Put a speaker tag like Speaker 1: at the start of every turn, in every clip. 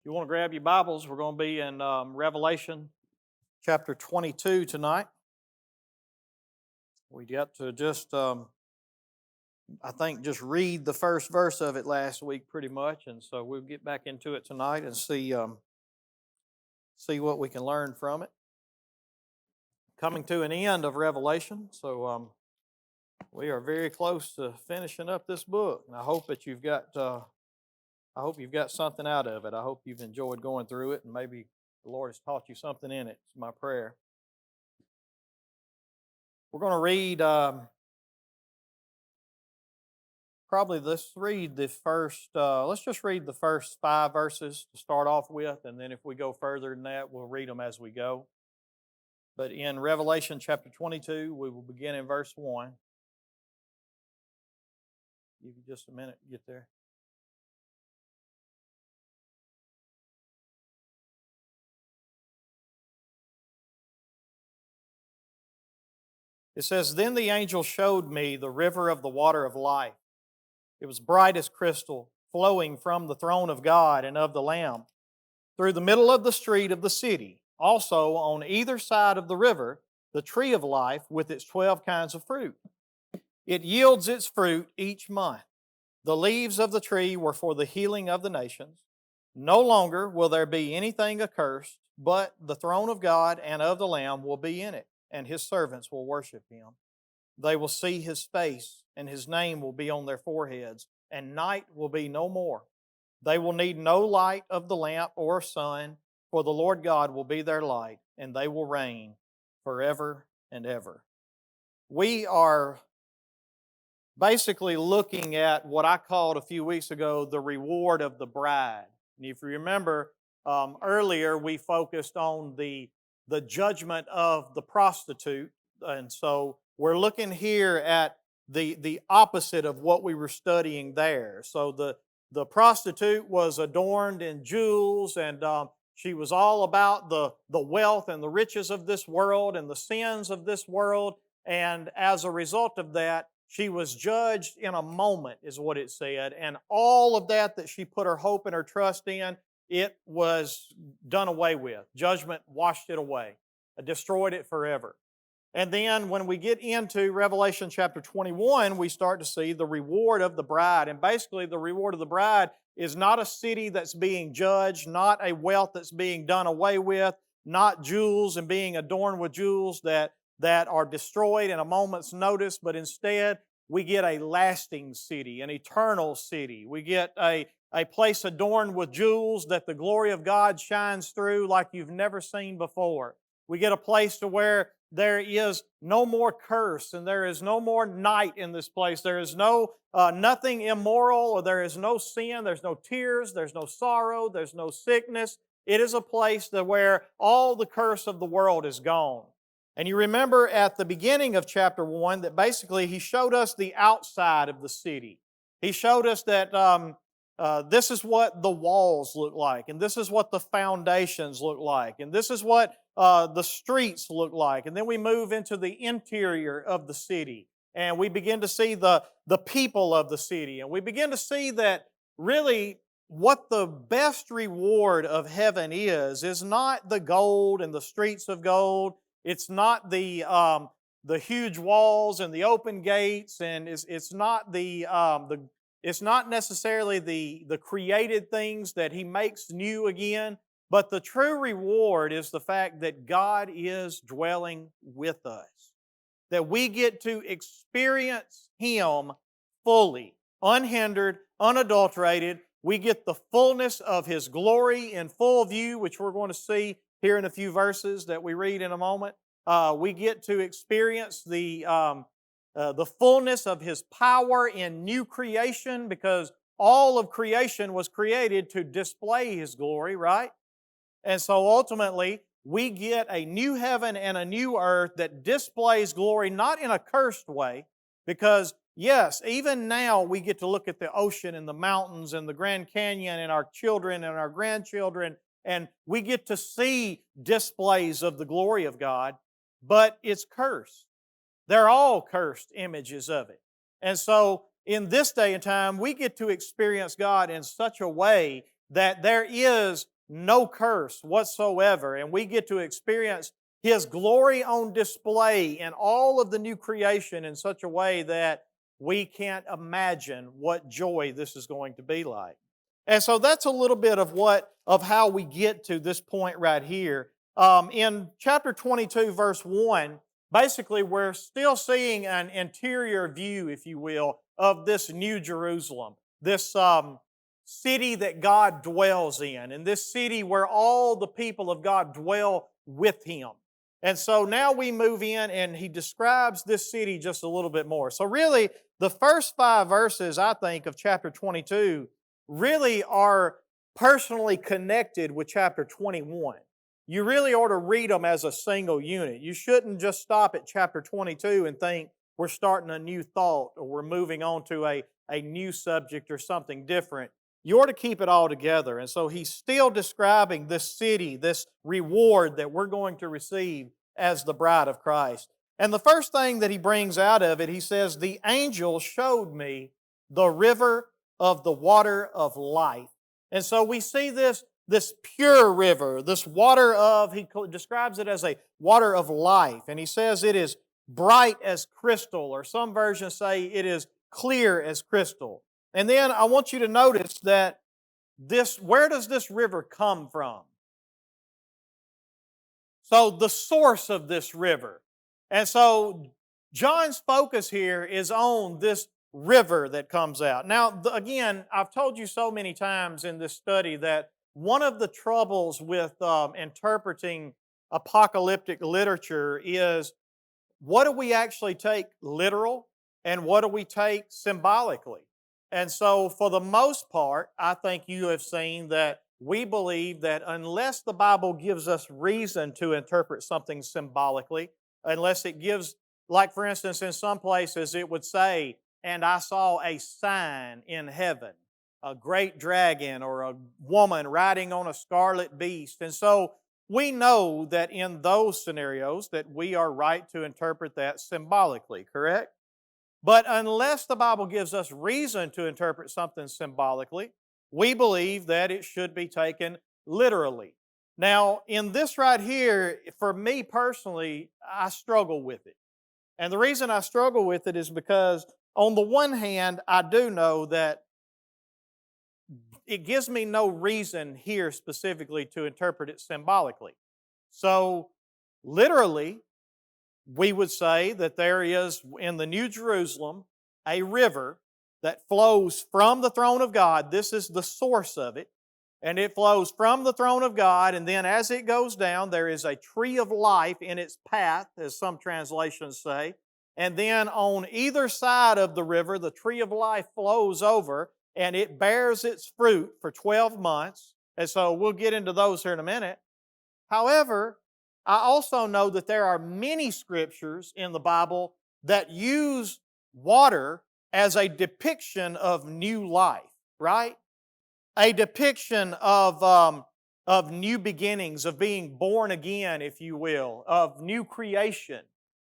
Speaker 1: If you want to grab your Bibles, we're going to be in Revelation chapter 22 tonight. We got to I think, just read the first verse of it last week pretty much, and so we'll get back into it tonight and see what we can learn from it. Coming to an end of Revelation, so we are very close to finishing up this book, and I hope that you've got something out of it. I hope you've enjoyed going through it, and maybe the Lord has taught you something in it. It's my prayer. We're going to read, let's just read the first 5 verses to start off with, and then if we go further than that, we'll read them as we go. But in Revelation chapter 22, we will begin in verse 1. Give you just a minute to get there. It says, "Then the angel showed me the river of the water of life. It was bright as crystal, flowing from the throne of God and of the Lamb, through the middle of the street of the city. Also, on either side of the river, the tree of life with its 12 kinds of fruit. It yields its fruit each month. The leaves of the tree were for the healing of the nations. No longer will there be anything accursed, but the throne of God and of the Lamb will be in it, and His servants will worship Him. They will see His face, and His name will be on their foreheads, and night will be no more. They will need no light of the lamp or sun, for the Lord God will be their light, and they will reign forever and ever." We are basically looking at what I called a few weeks ago the reward of the bride. And if you remember, earlier we focused on the judgment of the prostitute, and so we're looking here at the opposite of what we were studying there. So the prostitute was adorned in jewels, and she was all about the wealth and the riches of this world and the sins of this world. And as a result of that, she was judged in a moment, is what it said. And all of that she put her hope and her trust in, it was done away with. Judgment washed it away, destroyed it forever. And then when we get into Revelation chapter 21, we start to see the reward of the bride. And basically the reward of the bride is not a city that's being judged, not a wealth that's being done away with, not jewels and being adorned with jewels that are destroyed in a moment's notice, but instead we get a lasting city, an eternal city. We get a place adorned with jewels that the glory of God shines through like you've never seen before. We get a place to where there is no more curse and there is no more night in this place. There is nothing immoral, or there is no sin, there's no tears, there's no sorrow, there's no sickness. It is a place where all the curse of the world is gone. And you remember at the beginning of chapter 1 that basically He showed us the outside of the city. He showed us that this is what the walls look like, and this is what the foundations look like, and this is what the streets look like. And then we move into the interior of the city, and we begin to see the people of the city, and we begin to see that really what the best reward of heaven is not the gold and the streets of gold. It's not the huge walls and the open gates, and it's not it's not necessarily the created things that He makes new again, but the true reward is the fact that God is dwelling with us, that we get to experience Him fully, unhindered, unadulterated. We get the fullness of His glory in full view, which we're going to see here in a few verses that we read in a moment. We get to experience the fullness of His power in new creation, because all of creation was created to display His glory, right? And so ultimately, we get a new heaven and a new earth that displays glory, not in a cursed way, because yes, even now we get to look at the ocean and the mountains and the Grand Canyon and our children and our grandchildren, and we get to see displays of the glory of God, but it's cursed. They're all cursed images of it. And so in this day and time, we get to experience God in such a way that there is no curse whatsoever, and we get to experience His glory on display in all of the new creation in such a way that we can't imagine what joy this is going to be like. And so that's a little bit of how we get to this point right here. In chapter 22, verse 1, basically we're still seeing an interior view, if you will, of this new Jerusalem, this city that God dwells in, and this city where all the people of God dwell with Him. And so now we move in and he describes this city just a little bit more. So really, the first 5 verses, I think, of chapter 22 really are personally connected with chapter 21. You really ought to read them as a single unit. You shouldn't just stop at chapter 22 and think we're starting a new thought or we're moving on to a new subject or something different. You ought to keep it all together. And so he's still describing this city, this reward that we're going to receive as the bride of Christ. And the first thing that he brings out of it, he says, the angel showed me the river of the water of life. And so we see this pure river, this water of, he describes it as a water of life. And he says it is bright as crystal, or some versions say it is clear as crystal. And then I want you to notice that where does this river come from? So the source of this river. And so John's focus here is on this river that comes out. Now, again, I've told you so many times in this study that one of the troubles with interpreting apocalyptic literature is, what do we actually take literal and what do we take symbolically? And so, for the most part, I think you have seen that we believe that unless the Bible gives us reason to interpret something symbolically, unless it gives, like for instance, in some places it would say, and I saw a sign in heaven, a great dragon or a woman riding on a scarlet beast. And so, we know that in those scenarios that we are right to interpret that symbolically, correct? But unless the Bible gives us reason to interpret something symbolically, we believe that it should be taken literally. Now, in this right here, for me personally, I struggle with it. And the reason I struggle with it is because, on the one hand, I do know that it gives me no reason here specifically to interpret it symbolically. So, literally, we would say that there is in the New Jerusalem a river that flows from the throne of God. This is the source of it. And it flows from the throne of God, and then as it goes down, there is a tree of life in its path, as some translations say. And then on either side of the river, the tree of life flows over, and it bears its fruit for 12 months. And so we'll get into those here in a minute. However, I also know that there are many scriptures in the Bible that use water as a depiction of new life, right? A depiction of new beginnings, of being born again, if you will, of new creation.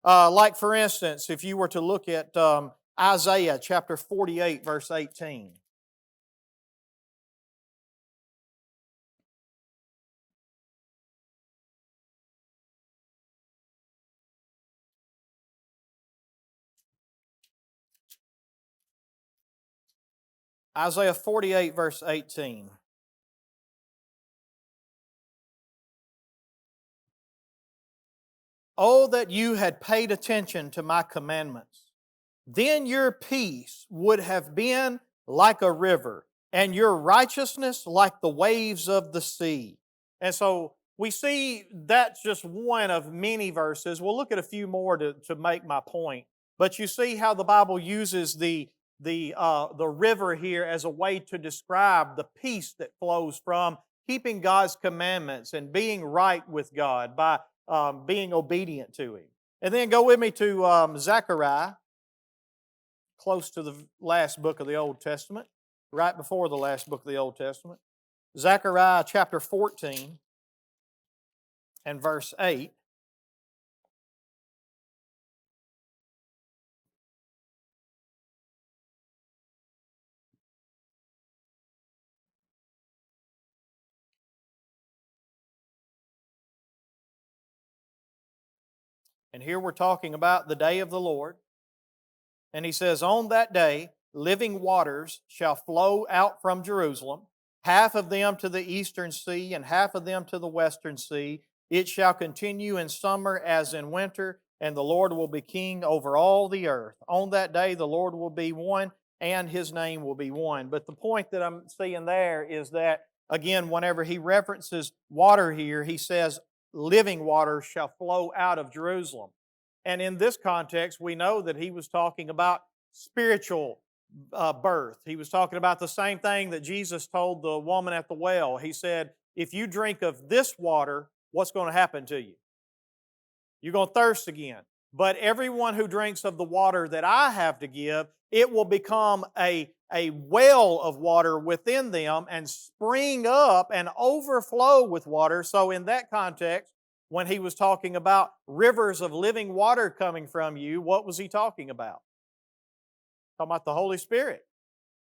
Speaker 1: Like, for instance, if you were to look at Isaiah chapter 48, verse 18. Isaiah 48, verse 18. Oh, that you had paid attention to my commandments. Then your peace would have been like a river, and your righteousness like the waves of the sea. And so we see that's just one of many verses. We'll look at a few more to make my point. But you see how the Bible uses the river here as a way to describe the peace that flows from keeping God's commandments and being right with God by being obedient to Him. And then go with me to Zechariah, close to the last book of the Old Testament, right before the last book of the Old Testament. Zechariah chapter 14 and verse 8. And here we're talking about the day of the Lord. And he says, on that day, living waters shall flow out from Jerusalem, half of them to the eastern sea, and half of them to the western sea. It shall continue in summer as in winter, and the Lord will be king over all the earth. On that day, the Lord will be one, and his name will be one. But the point that I'm seeing there is that, again, whenever he references water here, he says, living water shall flow out of Jerusalem. And in this context, we know that he was talking about spiritual birth. He was talking about the same thing that Jesus told the woman at the well. He said, if you drink of this water, what's going to happen to you? You're going to thirst again. But everyone who drinks of the water that I have to give, it will become a well of water within them and spring up and overflow with water. So in that context, when he was talking about rivers of living water coming from you, what was he talking about? Talking about the Holy Spirit.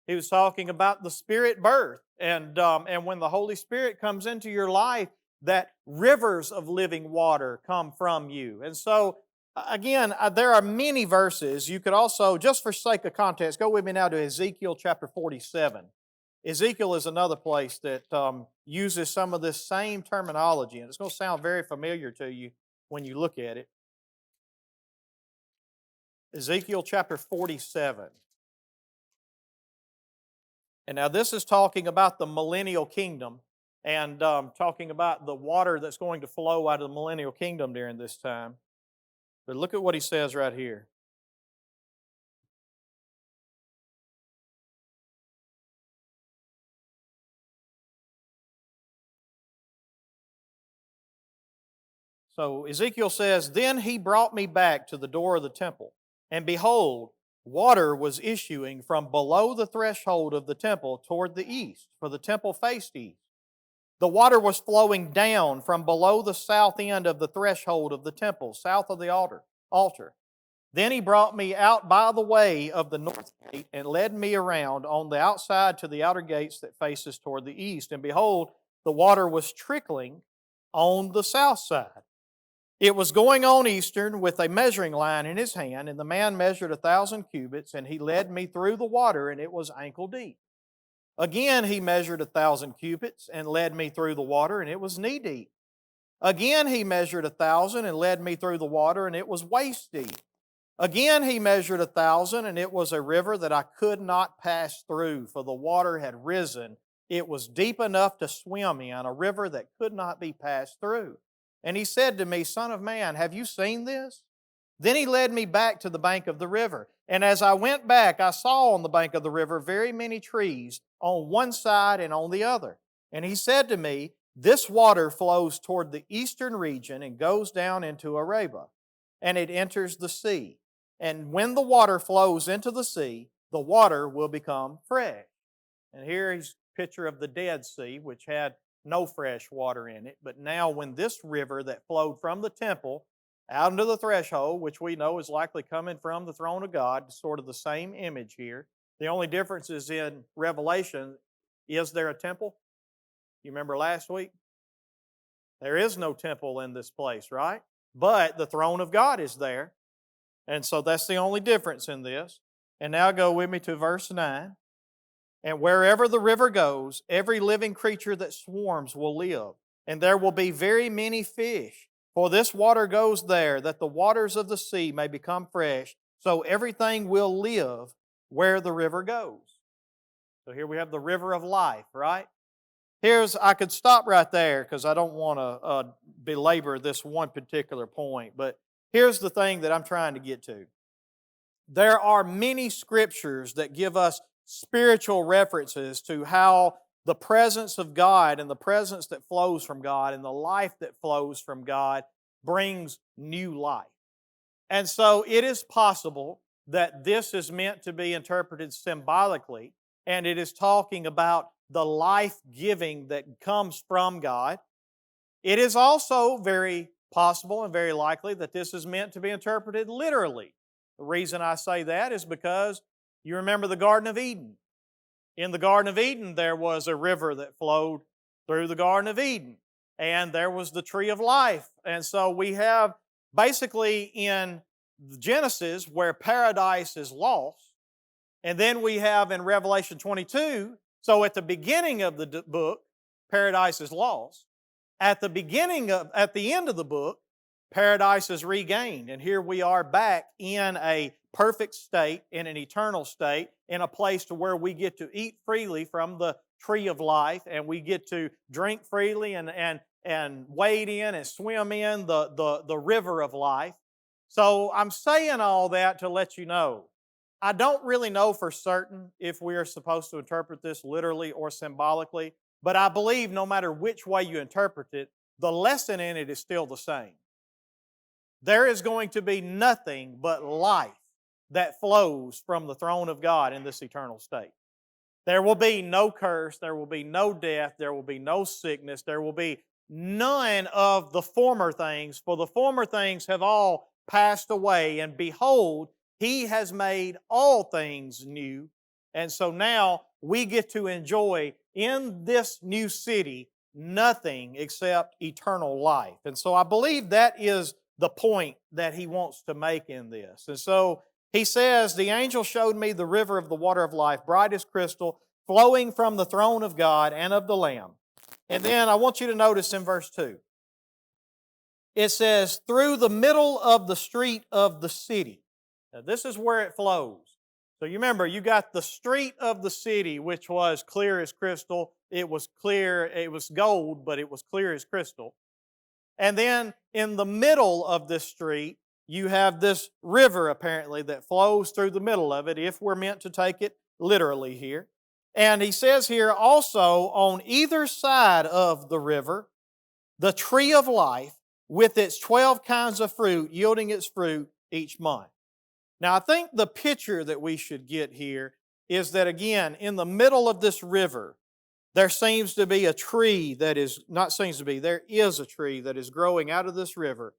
Speaker 1: He was talking about the Spirit birth. And when the Holy Spirit comes into your life, that rivers of living water come from you. And so, again, there are many verses. You could also, just for sake of context, go with me now to Ezekiel chapter 47. Ezekiel is another place that uses some of this same terminology, and it's going to sound very familiar to you when you look at it. Ezekiel chapter 47. And now this is talking about the millennial kingdom and talking about the water that's going to flow out of the millennial kingdom during this time. But look at what he says right here. So Ezekiel says, then he brought me back to the door of the temple, and behold, water was issuing from below the threshold of the temple toward the east, for the temple faced east. The water was flowing down from below the south end of the threshold of the temple, south of the altar. Then he brought me out by the way of the north gate and led me around on the outside to the outer gates that faces toward the east. And behold, the water was trickling on the south side. It was going on eastern with a measuring line in his hand, and the man measured 1,000 cubits, and he led me through the water, and it was ankle deep. Again he measured 1,000 cubits, and led me through the water, and it was knee deep. Again he measured 1,000, and led me through the water, and it was waist deep. Again he measured 1,000, and it was a river that I could not pass through, for the water had risen. It was deep enough to swim in, a river that could not be passed through. And he said to me, Son of man, have you seen this? Then he led me back to the bank of the river. And as I went back, I saw on the bank of the river very many trees on one side and on the other. And he said to me, this water flows toward the eastern region and goes down into Arabah, and it enters the sea. And when the water flows into the sea, the water will become fresh. And here he's a picture of the Dead Sea, which had no fresh water in it. But now when this river that flowed from the temple out into the threshold, which we know is likely coming from the throne of God, sort of the same image here. The only difference is in Revelation, is there a temple? You remember last week? There is no temple in this place, right? But the throne of God is there. And so that's the only difference in this. And now go with me to verse 9. And wherever the river goes, every living creature that swarms will live. And there will be very many fish. For this water goes there, that the waters of the sea may become fresh. So everything will live where the river goes. So here we have the river of life, right? I could stop right there because I don't want to belabor this one particular point. But here's the thing that I'm trying to get to. There are many scriptures that give us spiritual references to how the presence of God and the presence that flows from God and the life that flows from God brings new life. And so it is possible that this is meant to be interpreted symbolically, and it is talking about the life-giving that comes from God. It is also very possible and very likely that this is meant to be interpreted literally. The reason I say that is because you remember the Garden of Eden. In the Garden of Eden, there was a river that flowed through the Garden of Eden, and there was the tree of life. And so we have basically in Genesis where paradise is lost. And then we have in Revelation 22, so at the beginning of the book, paradise is lost. At the end of the book, paradise is regained. And here we are back in a perfect state, in an eternal state, in a place to where we get to eat freely from the tree of life, and we get to drink freely and wade in and swim in the river of life. So I'm saying all that to let you know, I don't really know for certain if we are supposed to interpret this literally or symbolically, but I believe no matter which way you interpret it, the lesson in it is still the same. There is going to be nothing but life that flows from the throne of God in this eternal state. There will be no curse, there will be no death, there will be no sickness, there will be none of the former things, for the former things have all passed away, and behold, He has made all things new. And so now we get to enjoy in this new city nothing except eternal life. And so I believe that is the point that he wants to make in this. And so he says, the angel showed me the river of the water of life, bright as crystal, flowing from the throne of God and of the Lamb. And then I want you to notice in verse 2, it says, through the middle of the street of the city. Now this is where it flows. So you remember, you got the street of the city, which was clear as crystal. It was clear, it was gold, but it was clear as crystal. And then in the middle of this street, you have this river, apparently, that flows through the middle of it, if we're meant to take it literally here. And he says here also, on either side of the river, the tree of life with its 12 kinds of fruit, yielding its fruit each month. Now, I think the picture that we should get here is that, again, in the middle of this river, there seems to be a tree that is, not seems to be, there is a tree that is growing out of this river.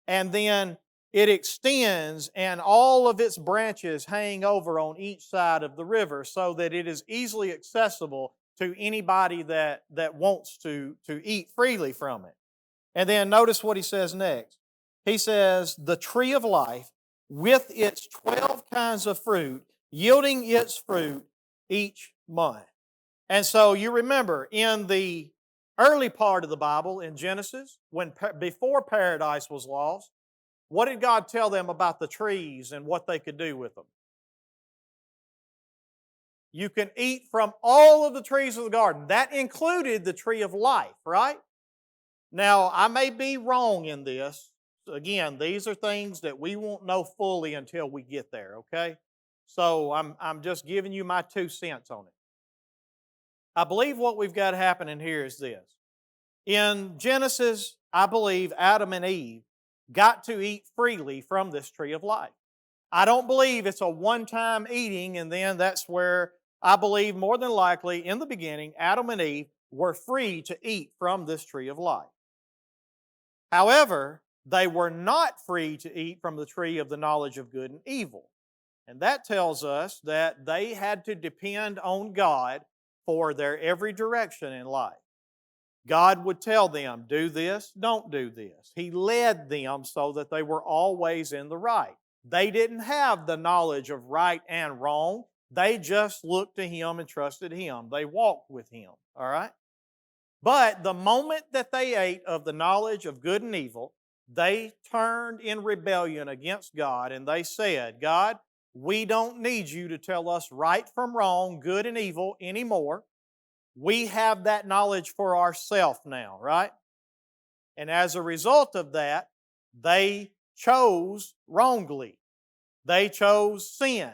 Speaker 1: And then it extends and all of its branches hang over on each side of the river so that it is easily accessible to anybody that wants to eat freely from it. And then notice what he says next. He says, the tree of life with its 12 kinds of fruit, yielding its fruit each month. And so you remember, in the early part of the Bible, in Genesis, before paradise was lost, what did God tell them about the trees and what they could do with them? You can eat from all of the trees of the garden. That included the tree of life, right? Now, I may be wrong in this. Again, these are things that we won't know fully until we get there, okay? So I'm just giving you my 2 cents on it. I believe what we've got happening here is this. In Genesis, I believe Adam and Eve got to eat freely from this tree of life. I don't believe it's a one-time eating, and then that's where I believe more than likely in the beginning, Adam and Eve were free to eat from this tree of life. However, they were not free to eat from the tree of the knowledge of good and evil. And that tells us that they had to depend on God for their every direction in life. God would tell them, do this, don't do this. He led them so that they were always in the right. They didn't have the knowledge of right and wrong. They just looked to Him and trusted Him. They walked with Him, all right? But the moment that they ate of the knowledge of good and evil, they turned in rebellion against God, and they said, God, we don't need you to tell us right from wrong, good and evil anymore. We have that knowledge for ourselves now, right? And as a result of that, they chose wrongly. They chose sin.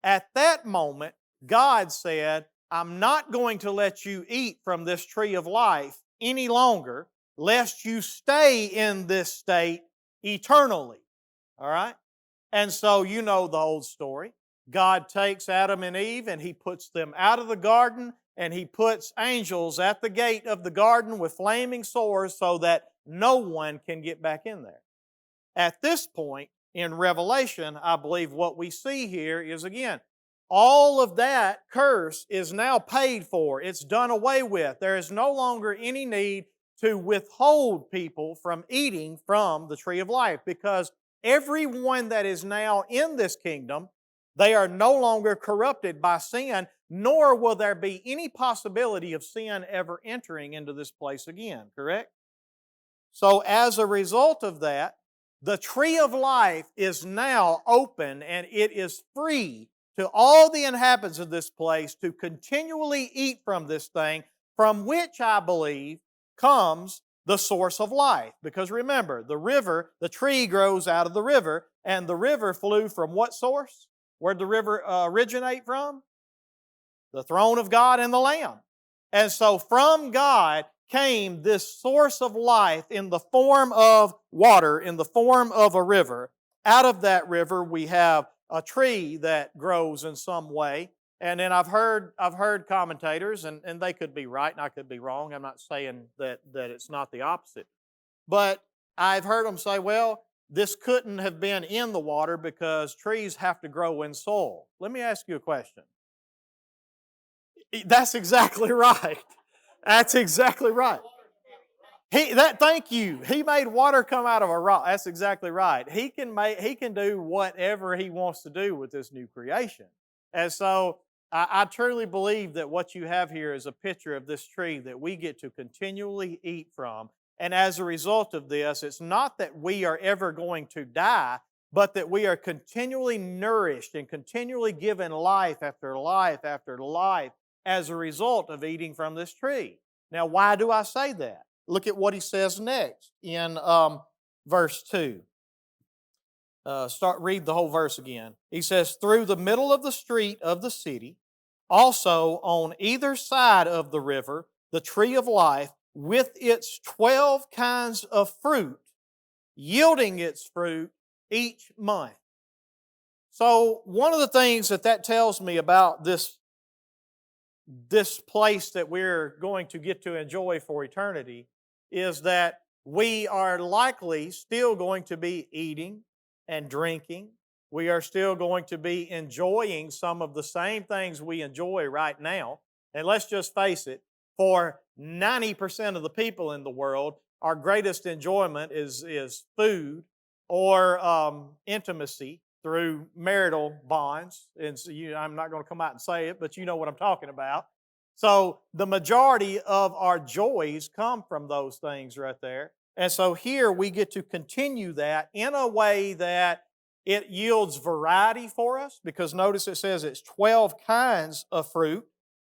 Speaker 1: At that moment, God said, I'm not going to let you eat from this tree of life any longer, lest you stay in this state eternally. All right? And so you know the old story. God takes Adam and Eve and He puts them out of the garden, and He puts angels at the gate of the garden with flaming swords so that no one can get back in there. At this point in Revelation, I believe what we see here is, again, all of that curse is now paid for. It's done away with. There is no longer any need to withhold people from eating from the tree of life, because everyone that is now in this kingdom, they are no longer corrupted by sin, nor will there be any possibility of sin ever entering into this place again, correct? So as a result of that, the tree of life is now open and it is free to all the inhabitants of this place to continually eat from this thing, from which I believe comes the source of life. Because remember, the tree grows out of the river, and the river flew from what source? Where'd the river originate from? The throne of God and the Lamb. And so from God came this source of life in the form of water, in the form of a river. Out of that river we have a tree that grows in some way. And then I've heard commentators, and they could be right and I could be wrong. I'm not saying that it's not the opposite. But I've heard them say, well, this couldn't have been in the water because trees have to grow in soil. Let me ask you a question. That's exactly right. That's exactly right. Thank you. He made water come out of a rock. That's exactly right. He can do whatever he wants to do with this new creation. And so I truly believe that what you have here is a picture of this tree that we get to continually eat from. And as a result of this, it's not that we are ever going to die, but that we are continually nourished and continually given life after life after life as a result of eating from this tree. Now, why do I say that? Look at what he says next in verse 2. Read the whole verse again. He says, through the middle of the street of the city, also on either side of the river, the tree of life, with its 12 kinds of fruit, yielding its fruit each month. So one of the things that tells me about this place that we're going to get to enjoy for eternity is that we are likely still going to be eating and drinking. We are still going to be enjoying some of the same things we enjoy right now. And let's just face it, for 90% of the people in the world, our greatest enjoyment is food or intimacy through marital bonds. And so I'm not going to come out and say it, but you know what I'm talking about. So the majority of our joys come from those things right there. And so here we get to continue that in a way that it yields variety for us, because notice it says it's 12 kinds of fruit.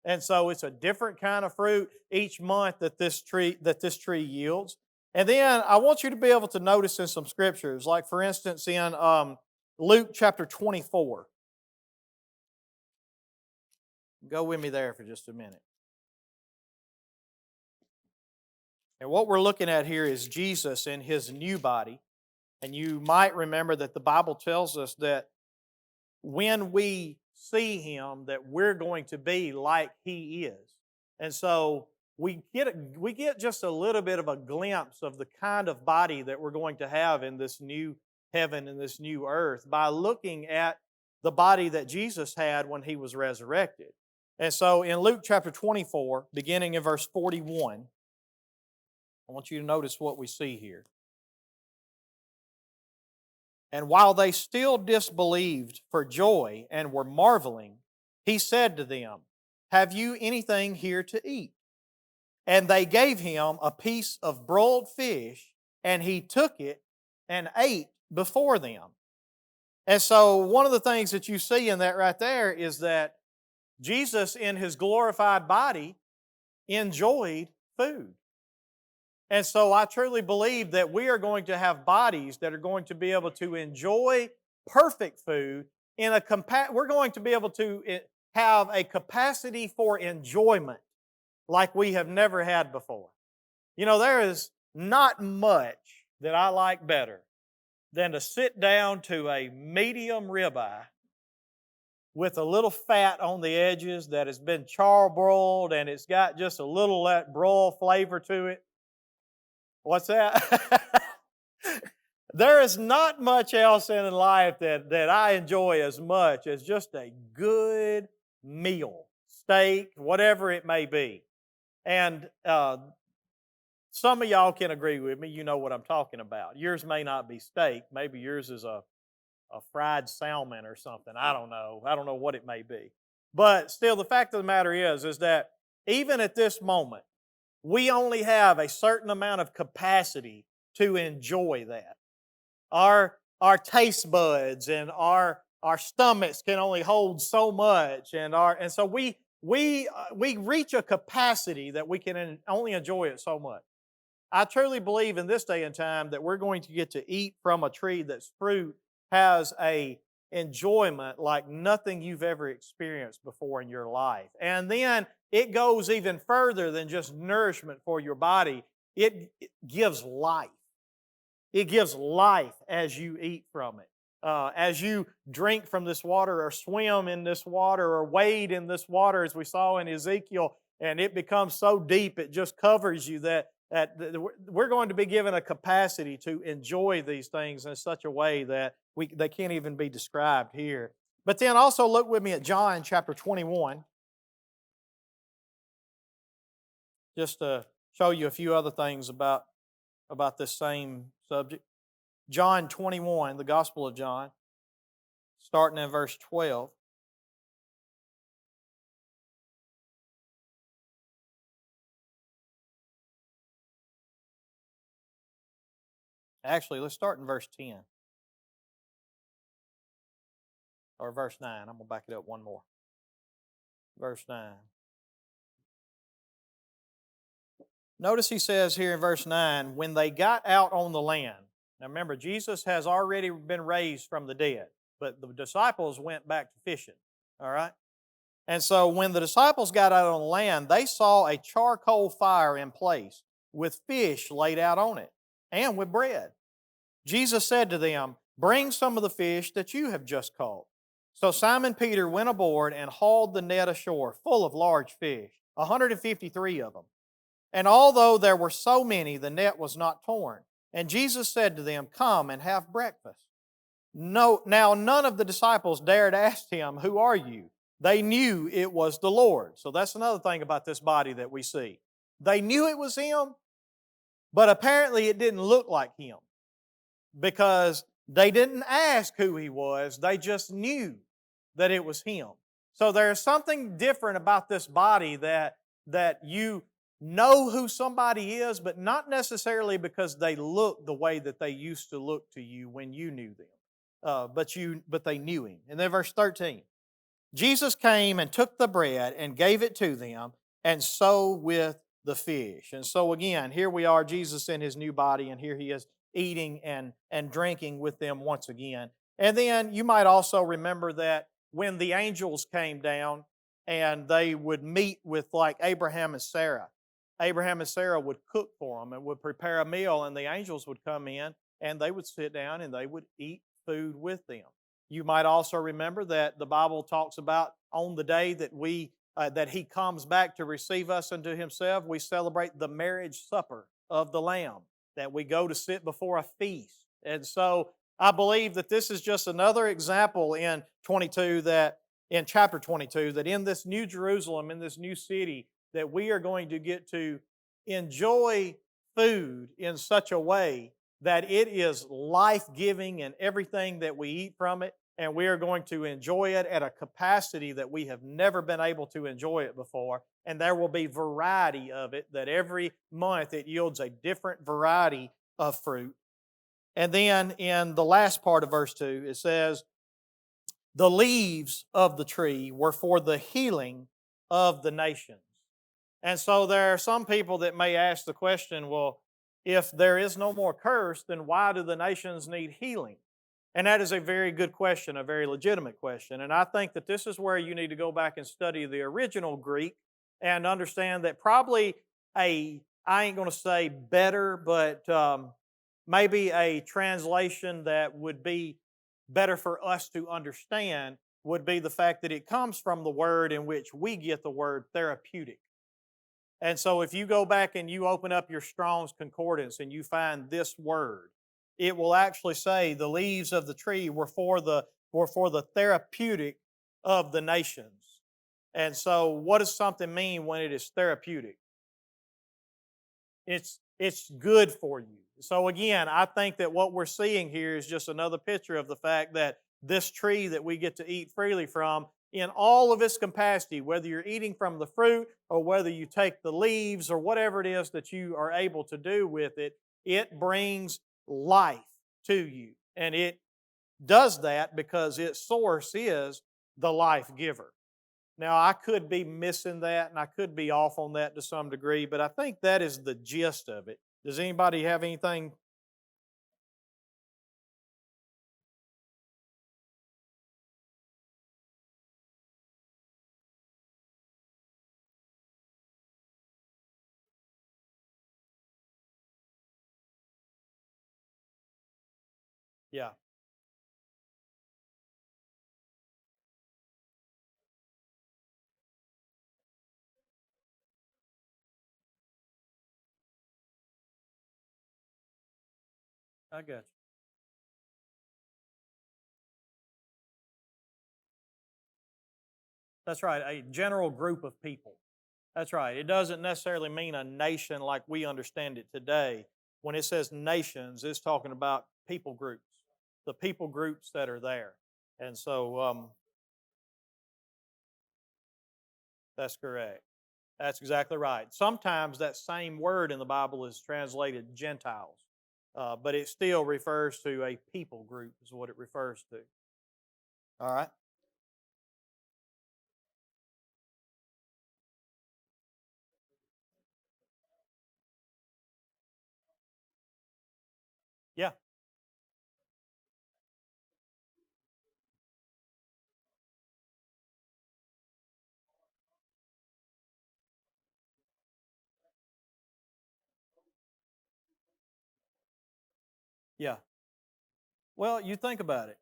Speaker 1: And so it's a different kind of fruit each month that this tree yields. And then I want you to be able to notice in some scriptures, like for instance in Luke chapter 24. Go with me there for just a minute. And what we're looking at here is Jesus in His new body. And you might remember that the Bible tells us that when we see Him, that we're going to be like He is. And so we get just a little bit of a glimpse of the kind of body that we're going to have in this new heaven and this new earth by looking at the body that Jesus had when He was resurrected. And so in Luke chapter 24, beginning in verse 41, I want you to notice what we see here. And while they still disbelieved for joy and were marveling, He said to them, have you anything here to eat? And they gave Him a piece of broiled fish, and He took it and ate before them. And so one of the things that you see in that right there is that Jesus in His glorified body enjoyed food. And so I truly believe that we are going to have bodies that are going to be able to enjoy perfect food. We're going to be able to have a capacity for enjoyment like we have never had before. You know, there is not much that I like better than to sit down to a medium ribeye with a little fat on the edges that has been charbroiled and it's got just a little that broil flavor to it. What's that? There is not much else in life that I enjoy as much as just a good meal, steak, whatever it may be. And Some of y'all can agree with me. You know what I'm talking about. Yours may not be steak. Maybe yours is a fried salmon or something. I don't know. I don't know what it may be. But still, the fact of the matter is that even at this moment, we only have a certain amount of capacity to enjoy that. Our taste buds and our stomachs can only hold so much, and so we reach a capacity that we can only enjoy it so much. I truly believe in this day and time that we're going to get to eat from a tree that's fruit has a enjoyment like nothing you've ever experienced before in your life. And then it goes even further than just nourishment for your body. It gives life. It gives life as you eat from it. As you drink from this water or swim in this water or wade in this water, as we saw in Ezekiel, and it becomes so deep it just covers you that we're going to be given a capacity to enjoy these things in such a way that they can't even be described here. But then also look with me at John chapter 21, just to show you a few other things about this same subject. John 21, the Gospel of John, starting in verse 12. Actually, let's start in verse 10 or verse 9. I'm going to back it up one more. Verse 9. Notice he says here in verse 9, when they got out on the land. Now remember, Jesus has already been raised from the dead, but the disciples went back to fishing. All right? And so when the disciples got out on the land, they saw a charcoal fire in place with fish laid out on it and with bread. Jesus said to them, bring some of the fish that you have just caught. So Simon Peter went aboard and hauled the net ashore full of large fish, 153 of them. And although there were so many, the net was not torn. And Jesus said to them, come and have breakfast. No, now none of the disciples dared ask him, who are you? They knew it was the Lord. So that's another thing about this body that we see. They knew it was him, but apparently it didn't look like him because they didn't ask who he was. They just knew that it was him. So there's something different about this body that you know who somebody is, but not necessarily because they look the way that they used to look to you when you knew them. But they knew him. And then verse 13. Jesus came and took the bread and gave it to them, and so with the fish. And so again, here we are, Jesus in his new body, and here he is eating and drinking with them once again. And then you might also remember that when the angels came down and they would meet with like Abraham and Sarah would cook for them and would prepare a meal, and the angels would come in and they would sit down and they would eat food with them. You might also remember that the Bible talks about on the day that that he comes back to receive us unto himself, we celebrate the marriage supper of the Lamb, that we go to sit before a feast. And so I believe that this is just another example in chapter 22, that in this new Jerusalem, in this new city, that we are going to get to enjoy food in such a way that it is life-giving in everything that we eat from it, and we are going to enjoy it at a capacity that we have never been able to enjoy it before. And there will be variety of it, that every month it yields a different variety of fruit. And then in the last part of verse 2, it says, the leaves of the tree were for the healing of the nations. And so there are some people that may ask the question, well, if there is no more curse, then why do the nations need healing? And that is a very good question, a very legitimate question. And I think that this is where you need to go back and study the original Greek and understand that probably I ain't going to say better, but maybe a translation that would be better for us to understand would be the fact that it comes from the word in which we get the word therapeutic. And so if you go back and you open up your Strong's Concordance and you find this word, it will actually say the leaves of the tree were for the therapeutic of the nations. And so what does something mean when it is therapeutic? It's It's good for you. So again, I think that what we're seeing here is just another picture of the fact that this tree that we get to eat freely from, in all of its capacity, whether you're eating from the fruit or whether you take the leaves or whatever it is that you are able to do with it, it brings life to you. And it does that because its source is the life giver. Now, I could be missing that and I could be off on that to some degree, but I think that is the gist of it. Does anybody have anything? Yeah, I got you. That's right, a general group of people. That's right. It doesn't necessarily mean a nation like we understand it today. When it says nations, it's talking about people groups, the people groups that are there. And so that's correct. That's exactly right. Sometimes that same word in the Bible is translated Gentiles, but it still refers to a people group, is what it refers to. All right? Yeah, yeah. Well, you think about it.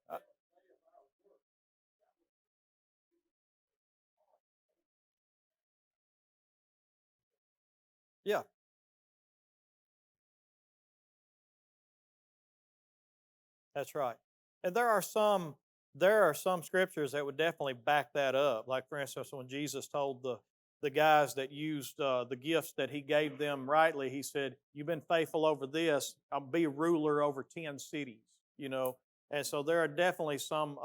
Speaker 1: Yeah, that's right. And there are some scriptures that would definitely back that up. Like for instance, when Jesus told the guys that used the gifts that he gave them rightly, he said, "You've been faithful over this. I'll be ruler over 10 cities." You know, and so there are definitely some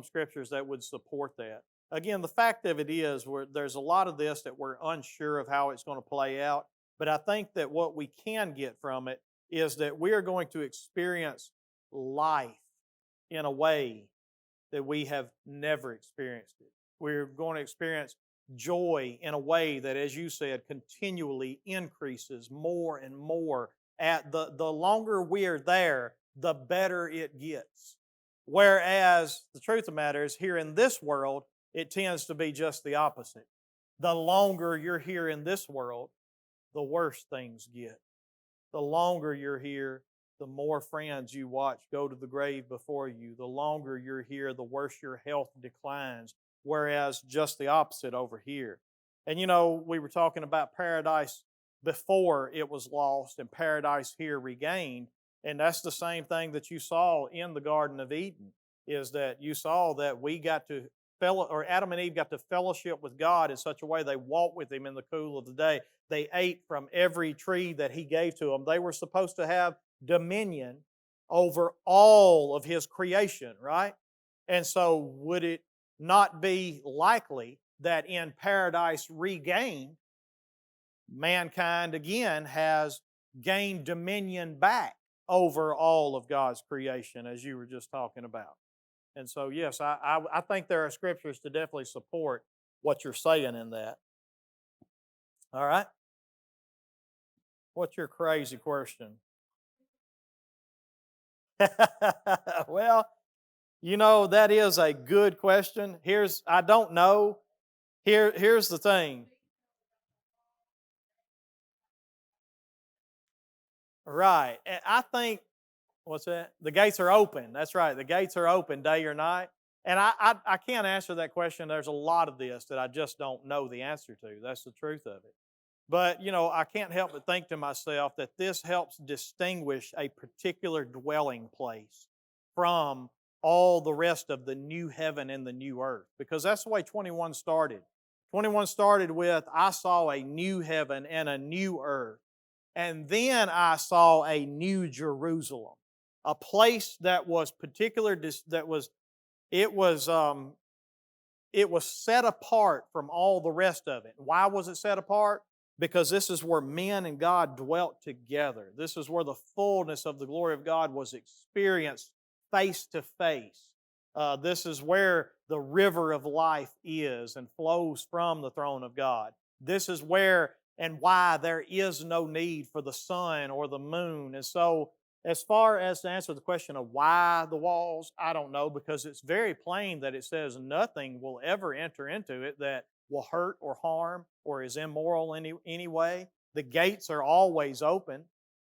Speaker 1: scriptures that would support that. Again, the fact of it is, there's a lot of this that we're unsure of how it's going to play out. But I think that what we can get from it is that we are going to experience life in a way that we have never experienced it. We're going to experience joy in a way that, as you said, continually increases more and more. At the longer we're there, the better it gets. Whereas the truth of the matter is, here in this world, it tends to be just the opposite. The longer you're here in this world, the worse things get. The longer you're here, the more friends you watch go to the grave before you. The longer you're here, the worse your health declines. Whereas just the opposite over here. And we were talking about paradise before it was lost and paradise here regained. And that's the same thing that you saw in the Garden of Eden, is that you saw that we got to or Adam and Eve got to fellowship with God in such a way they walked with him in the cool of the day. They ate from every tree that he gave to them. They were supposed to have dominion over all of his creation, right? And so, would it not be likely that in paradise regained, mankind again has gained dominion back over all of God's creation, as you were just talking about? And so, yes, I think there are scriptures to definitely support what you're saying in that. All right? What's your crazy question? Well, that is a good question. I don't know. Here's the thing. Right. And I think, what's that? The gates are open. That's right. The gates are open day or night. And I can't answer that question. There's a lot of this that I just don't know the answer to. That's the truth of it. But, I can't help but think to myself that this helps distinguish a particular dwelling place from all the rest of the new heaven and the new earth. Because that's the way 21 started. 21 started with, "I saw a new heaven and a new earth." And then I saw a new Jerusalem, a place that was particular, that was, it was, um, it was set apart from all the rest of it. Why was it set apart? Because this is where men and God dwelt together. This is where the fullness of the glory of God was experienced face to face. This is where the river of life is and flows from the throne of God. This is where and why there is no need for the sun or the moon. And so, as far as to answer the question of why the walls, I don't know, because it's very plain that it says nothing will ever enter into it that will hurt or harm or is immoral in any way. The gates are always open.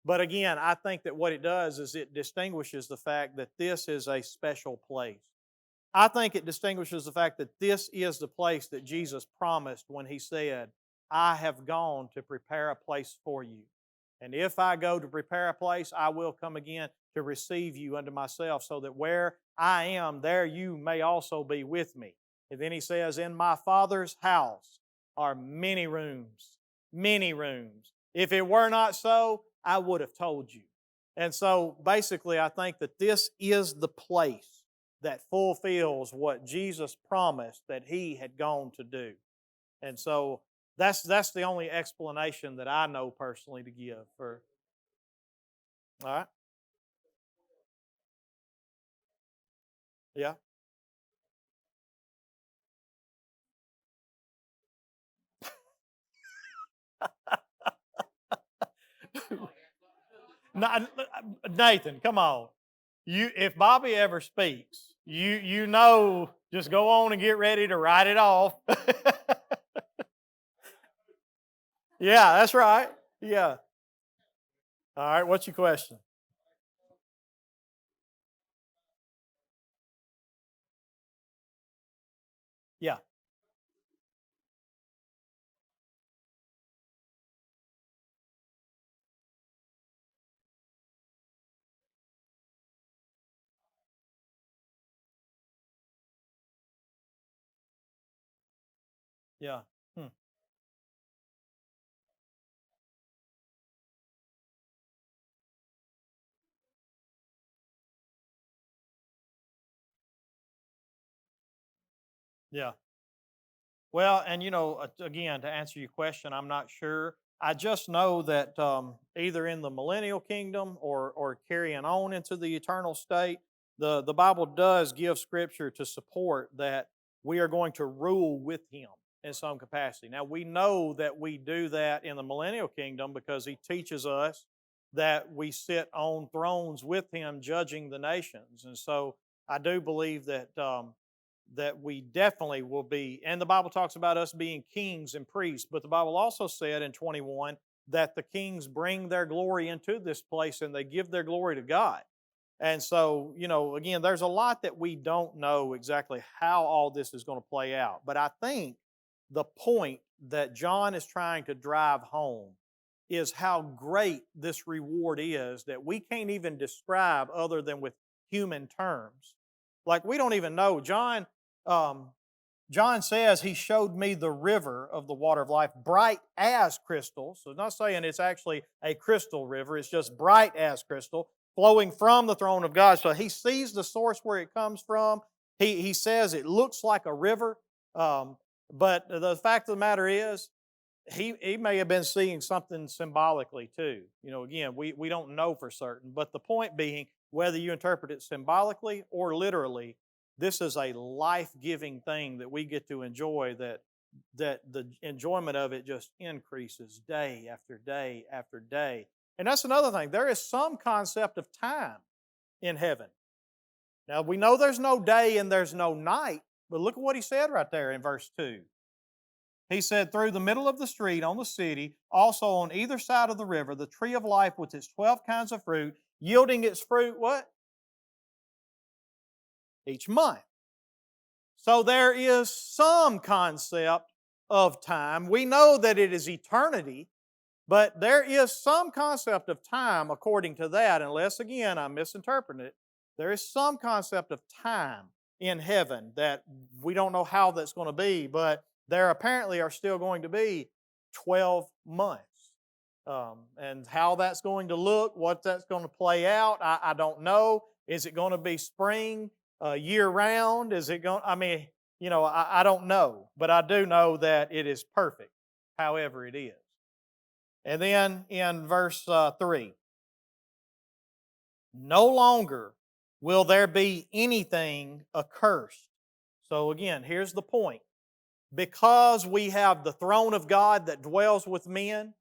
Speaker 1: But again, I think that what it does is it distinguishes the fact that this is a special place. I think it distinguishes the fact that this is the place that Jesus promised when He said, I have gone to prepare a place for you. And if I go to prepare a place, I will come again to receive you unto myself, so that where I am, there you may also be with me. And then He says, in my Father's house are many rooms, many rooms. If it were not so, I would have told you. And so basically, I think that this is the place that fulfills what Jesus promised that He had gone to do. And so that's the only explanation that I know personally to give for. All right? Yeah. Nathan, come on. If Bobby ever speaks, you know, just go on and get ready to write it off. Yeah, that's right. Yeah. All right, what's your question? Yeah. Yeah. Hmm. Yeah. Well, and again, to answer your question, I'm not sure. I just know that either in the millennial kingdom or carrying on into the eternal state, the Bible does give scripture to support that we are going to rule with Him in some capacity. Now, we know that we do that in the millennial kingdom because He teaches us that we sit on thrones with Him judging the nations. And so I do believe that we definitely will be, and the Bible talks about us being kings and priests, but the Bible also said in 21 that the kings bring their glory into this place and they give their glory to God. And so, again, there's a lot that we don't know exactly how all this is going to play out. But I think the point that John is trying to drive home is how great this reward is that we can't even describe other than with human terms. Like, we don't even know. Um, John says He showed me the river of the water of life, bright as crystal. So it's not saying it's actually a crystal river, it's just bright as crystal, flowing from the throne of God. So He sees the source where it comes from. He says it looks like a river. But the fact of the matter is, he may have been seeing something symbolically too. Again, we don't know for certain. But the point being, whether you interpret it symbolically or literally, this is a life-giving thing that we get to enjoy, that the enjoyment of it just increases day after day after day. And that's another thing. There is some concept of time in heaven. Now, we know there's no day and there's no night, but look at what He said right there in verse 2. He said, through the middle of the street on the city, also on either side of the river, the tree of life with its 12 kinds of fruit, yielding its fruit, what? Each month. So there is some concept of time. We know that it is eternity, but there is some concept of time according to that, unless, again, I'm misinterpreting it. There is some concept of time in heaven that we don't know how that's going to be, but there apparently are still going to be 12 months. And how that's going to look, what that's going to play out, I don't know. Is it going to be spring, year round? Is it going? I mean, I don't know, but I do know that it is perfect, however it is. And then in verse 3, no longer will there be anything accursed. So again, here's the point. Because we have the throne of God that dwells with men,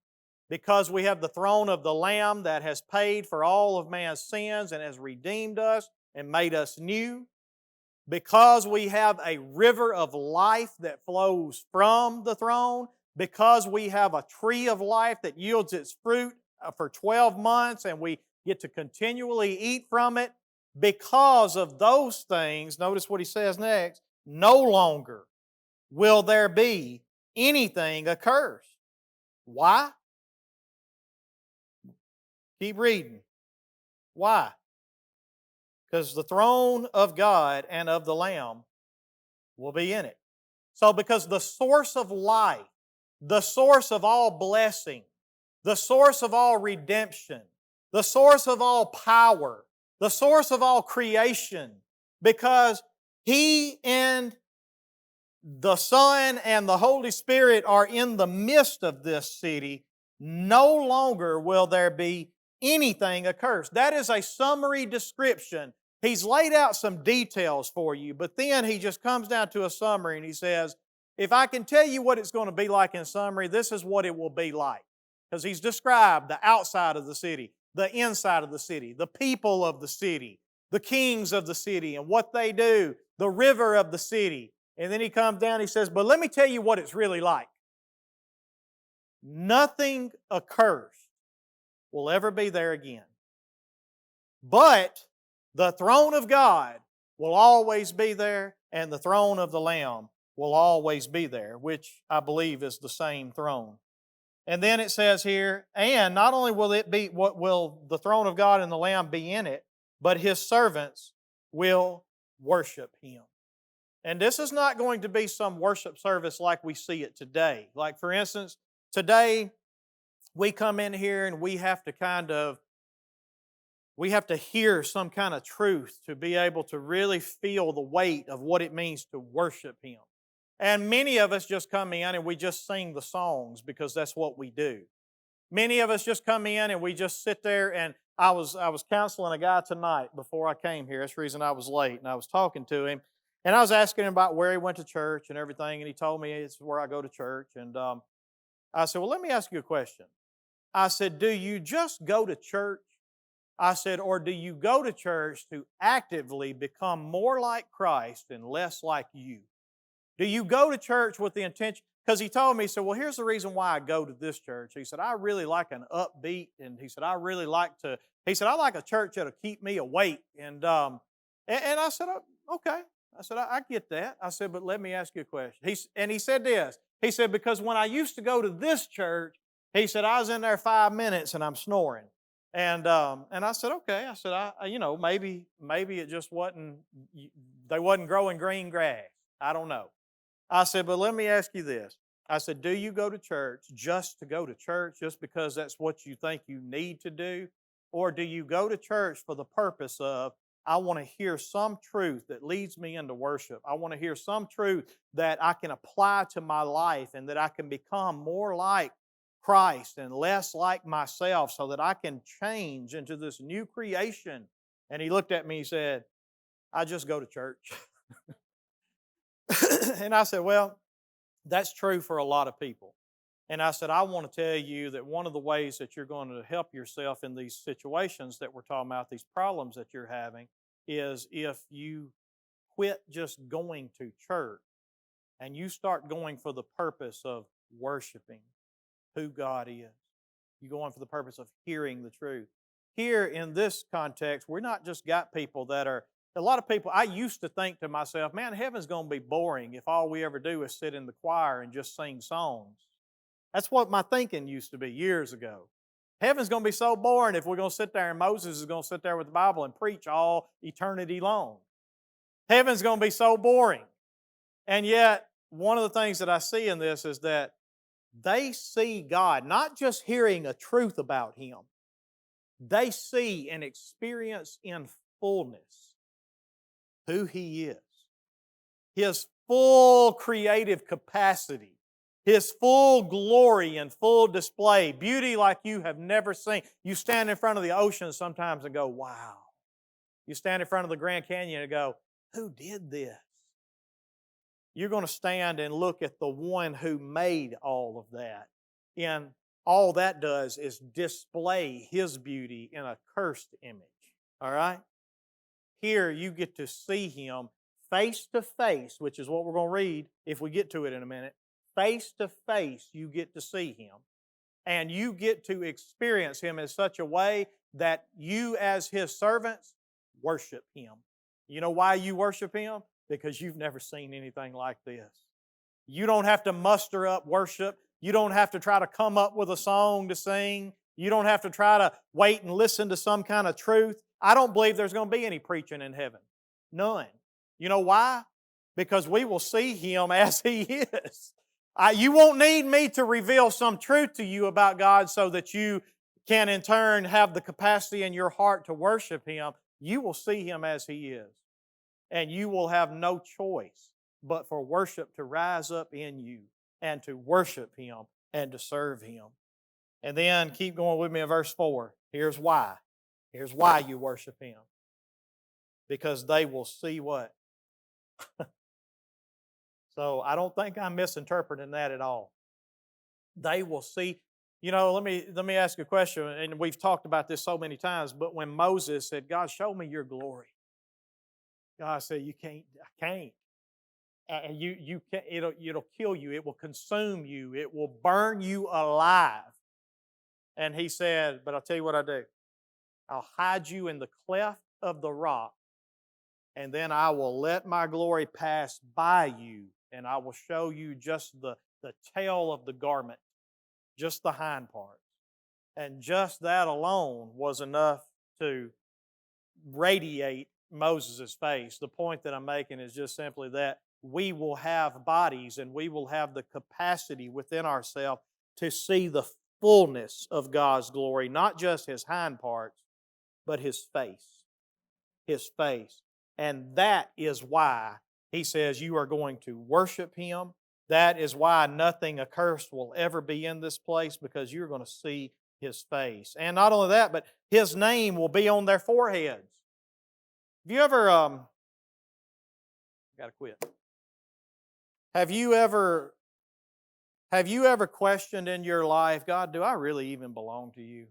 Speaker 1: because we have the throne of the Lamb that has paid for all of man's sins and has redeemed us and made us new, because we have a river of life that flows from the throne, because we have a tree of life that yields its fruit for 12 months and we get to continually eat from it, because of those things, notice what he says next, no longer will there be anything accursed. Why? Keep reading. Why? Because the throne of God and of the Lamb will be in it. So because the source of life, the source of all blessing, the source of all redemption, the source of all power, the source of all creation, because He and the Son and the Holy Spirit are in the midst of this city, no longer will there be anything accursed. That is a summary description. He's laid out some details for you, but then he just comes down to a summary and he says, if I can tell you what it's going to be like in summary, this is what it will be like. Because he's described the outside of the city, the inside of the city, the people of the city, the kings of the city and what they do, the river of the city. And then he comes down and he says, but let me tell you what it's really like. Nothing accursed will ever be there again. But the throne of God will always be there, and the throne of the Lamb will always be there, which I believe is the same throne. And then it says here, and not only will it be, what will the throne of God and the Lamb be in it, but His servants will worship Him. And this is not going to be some worship service like we see it today. Like, for instance, today we come in here and we have to hear some kind of truth to be able to really feel the weight of what it means to worship Him. And many of us just come in and we just sing the songs because that's what we do. Many of us just come in and we just sit there, and I was counseling a guy tonight before I came here. That's the reason I was late, and I was talking to him. And I was asking him about where he went to church and everything, and he told me it's where I go to church. And I said, well, let me ask you a question. I said, do you just go to church? I said, or do you go to church to actively become more like Christ and less like you? Do you go to church with the intention? Because he told me, he said, well, here's the reason why I go to this church. He said, I really like an upbeat, and he said, I like a church that'll keep me awake. And I said, oh, okay. I said, I get that. I said, but let me ask you a question. He said this. He said, because when I used to go to this church, he said, I was in there 5 minutes and I'm snoring. And I said, okay. I said, maybe it just wasn't, they wasn't growing green grass. I don't know. I said, but let me ask you this. I said, do you go to church just to go to church, just because that's what you think you need to do? Or do you go to church for the purpose of, I want to hear some truth that leads me into worship. I want to hear some truth that I can apply to my life and that I can become more like Christ and less like myself so that I can change into this new creation. And he looked at me and he said, I just go to church. And I said, well, that's true for a lot of people. And I said, I want to tell you that one of the ways that you're going to help yourself in these situations that we're talking about, these problems that you're having, is if you quit just going to church and you start going for the purpose of worshiping who God is. You're going for the purpose of hearing the truth. Here in this context, we're not just got people that are, a lot of people, I used to think to myself, man, heaven's going to be boring if all we ever do is sit in the choir and just sing songs. That's what my thinking used to be years ago. Heaven's going to be so boring if we're going to sit there and Moses is going to sit there with the Bible and preach all eternity long. Heaven's going to be so boring. And yet, one of the things that I see in this is that They see God, not just hearing a truth about Him, they see and experience in fullness who He is, His full creative capacity, His full glory and full display, beauty like you have never seen. You stand in front of the ocean sometimes and go, wow. You stand in front of the Grand Canyon and go, who did this? You're going to stand and look at the one who made all of that. And all that does is display His beauty in a cursed image. All right? Here you get to see Him face to face, which is what we're going to read if we get to it in a minute. Face to face, you get to see Him. And you get to experience Him in such a way that you, as His servants, worship Him. You know why you worship Him? Because you've never seen anything like this. You don't have to muster up worship. You don't have to try to come up with a song to sing. You don't have to try to wait and listen to some kind of truth. I don't believe there's going to be any preaching in heaven. None. You know why? Because we will see Him as He is. You won't need me to reveal some truth to you about God so that you can in turn have the capacity in your heart to worship Him. You will see Him as He is. And you will have no choice but for worship to rise up in you and to worship Him and to serve Him. And then keep going with me in verse 4. Here's why. Here's why you worship Him. Because they will see what? So I don't think I'm misinterpreting that at all. They will see. You know, let me ask you a question, and we've talked about this so many times, but when Moses said, God, show me your glory. God said, you can't, I can't. You can't, it'll kill you. It will consume you. It will burn you alive. And He said, but I'll tell you what I do. I'll hide you in the cleft of the rock, and then I will let my glory pass by you, and I will show you just the tail of the garment, just the hind parts. And just that alone was enough to radiate Moses' face. The point that I'm making is just simply that we will have bodies and we will have the capacity within ourselves to see the fullness of God's glory, not just His hind parts, but His face. His face. And that is why He says you are going to worship Him. That is why nothing accursed will ever be in this place, because you're going to see His face. And not only that, but His name will be on their foreheads. Have you ever, gotta quit. Have you ever questioned in your life, God, do I really even belong to you?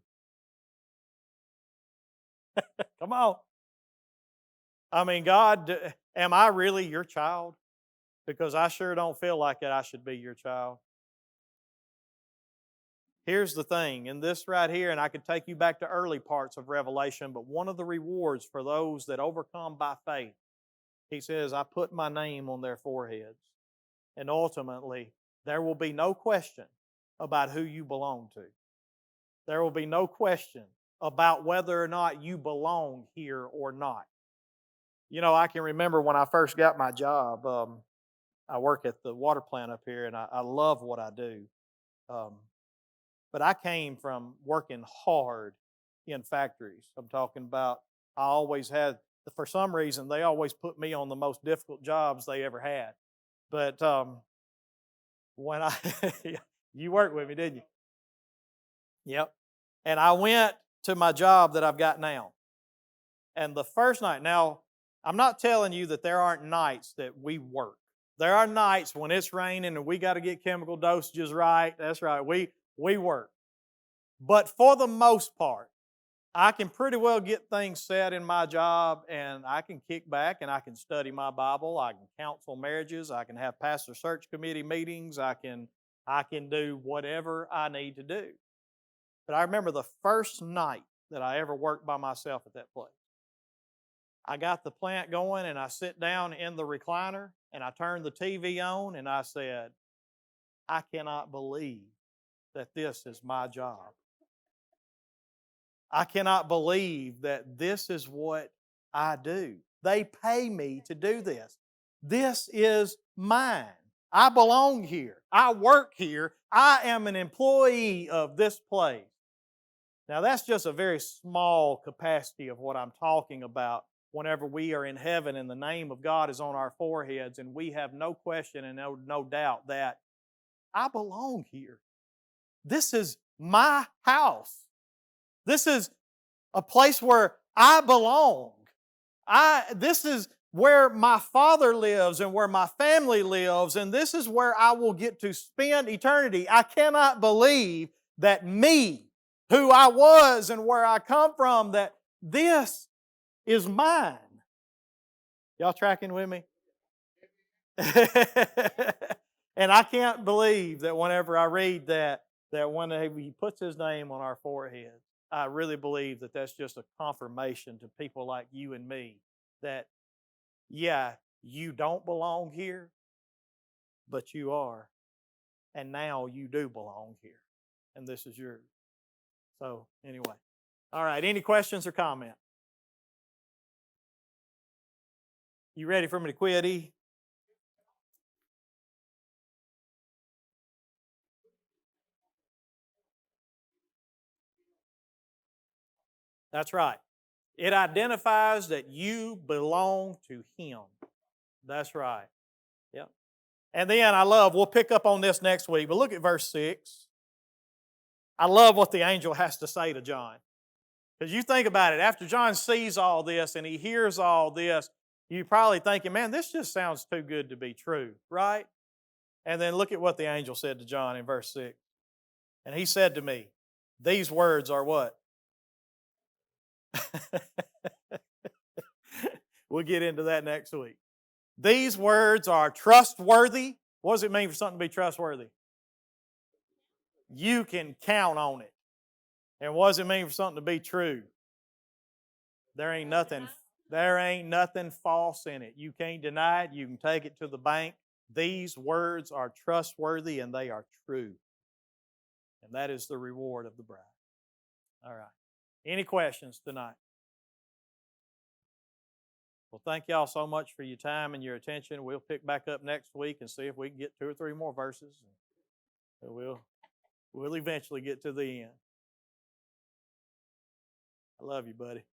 Speaker 1: Come on. I mean, God, am I really your child? Because I sure don't feel like it, I should be your child. Here's the thing, in this right here, and I could take you back to early parts of Revelation, but one of the rewards for those that overcome by faith, He says, I put my name on their foreheads. And ultimately, there will be no question about who you belong to. There will be no question about whether or not you belong here or not. You know, I can remember when I first got my job, I work at the water plant up here, and I love what I do. But I came from working hard in factories. I'm talking about, I always had, for some reason, they always put me on the most difficult jobs they ever had. But when you worked with me, didn't you? Yep. And I went to my job that I've got now. And the first night, now, I'm not telling you that there aren't nights that we work. There are nights when it's raining and we got to get chemical dosages right. That's right. We work. But for the most part, I can pretty well get things set in my job, and I can kick back and I can study my Bible. I can counsel marriages. I can have pastor search committee meetings. I can do whatever I need to do. But I remember the first night that I ever worked by myself at that place. I got the plant going, and I sit down in the recliner, and I turned the TV on, and I said, I cannot believe that this is my job. I cannot believe that this is what I do. They pay me to do this. This is mine. I belong here. I work here. I am an employee of this place. Now, that's just a very small capacity of what I'm talking about whenever we are in heaven and the name of God is on our foreheads and we have no question and no doubt that I belong here. This is my house. This is a place where I belong. This is where my Father lives and where my family lives, and this is where I will get to spend eternity. I cannot believe that me, who I was and where I come from, that this is mine. Y'all tracking with me? And I can't believe that whenever I read that when He puts His name on our forehead, I really believe that that's just a confirmation to people like you and me that, yeah, you don't belong here, but you are. And now you do belong here. And this is yours. So, anyway. All right, any questions or comments? You ready for me to quit, E? That's right. It identifies that you belong to Him. That's right. Yep. And then we'll pick up on this next week, but look at verse 6. I love what the angel has to say to John. Because you think about it, after John sees all this and he hears all this, you're probably thinking, man, this just sounds too good to be true, right? And then look at what the angel said to John in verse 6. And he said to me, these words are what? We'll get into that next week. These words are trustworthy. What does it mean for something to be trustworthy? You can count on it. And what does it mean for something to be true? There ain't nothing false in it. You can't deny it. You can take it to the bank. These words are trustworthy and they are true. And that is the reward of the bride. All right. Any questions tonight? Well, thank y'all so much for your time and your attention. We'll pick back up next week and see if we can get 2 or 3 more verses. We'll eventually get to the end. I love you, buddy.